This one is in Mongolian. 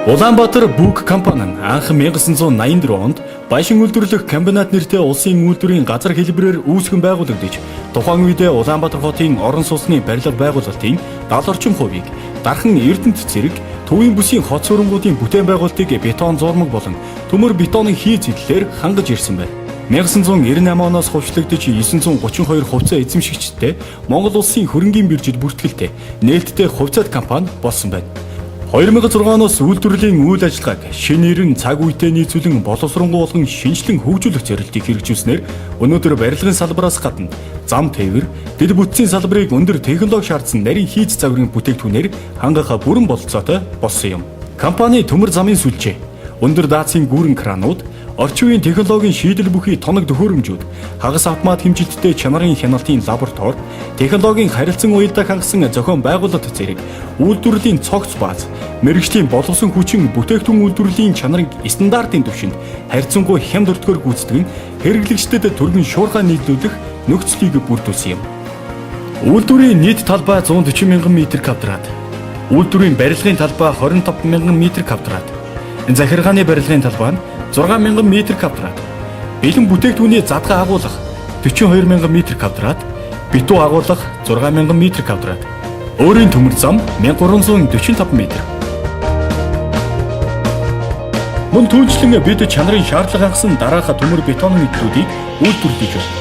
Улаанбаатар Бүк компани нь анх 1984 онд Баяшин үйлдвэрлэх комбинат нэртэй улсын үйлдвэрийн газар хэлбэрээр үүсгэн байгуулагдаж, тухайн үедээ Улаанбаатар хотын орон сууцны барилга байгуулалтын 70 орчим хувийг дархан Эрдэнэт зэрэг төвийн бүсийн хот суургуудын бүтээн байгуулалтыг бетон зурмаг болон төмөр бетонын хий зэдлэлээр хангаж ирсэн байна. 1998 оноос хувьчлагдж 932 хувьцаа эзэмшигчтэй Монгол улсын хөрөнгийн биржид бүртгэлтэй нээлттэй хувьцаат компани болсон байна. 2006 оноос үйлдвэрлэлийн үйл ажиллагааг шинээр нь цаг үетэй нийцүүлэн боловсронгуй болгон шинжилэн хөгжүүлэх зорилтыг хэрэгжүүлснээр өнөөдөр барилгын салбараас гадна зам тээвэр, дэд бүтцийн салбарыг өндөр технологи шаардсан нарийн хийц загварын бүтээгдэхүүнээр хангах бүрэн бололцоотой болсон юм. Компани төмөр замын сүлжээ, өндөр даацын гүүрэн кранууд, орчин үеийн технологийн шийдэл бүхий тоног төхөөрөмжүүд, хагас автомат хэмжилттэй чанарын хяналтын лаборатори, технологийн харилцан уялдааг хангасан зохион байгуулалт зэрэг үйлдвэрлэлийн цогц бааз, мэргэжлийн боловсон хүчин бүтээгдэхүүн үйлдвэрлэлийн чанарын стандартын түвшинд харьцангуй хямд өртгөр гүйцэтгэн хэрэглэгчдэд түргэн шуурхай нийлүүлэх нөхцөлийг бүрдүүлсэн юм. Үйлдвэрийн нийт талбай 140 мянган м квадрат, үйлдвэрийн барилгын талбай 25 мянган м квадрат, захиргааны барилгын талбай нь 6 мянган м квадрат, бэлэн бүтээгдэхүүний задгаа агуулга 42 мянган м квадрат, битүү агуулга 6 мянган м квадрат, өөрийн төмөр зам 1345 м. Мөн түүнчлэн бид чанарын шаардлага хангасан дараах төмөр бетонын нийтлүүдийг үйлдвэрлэж байна.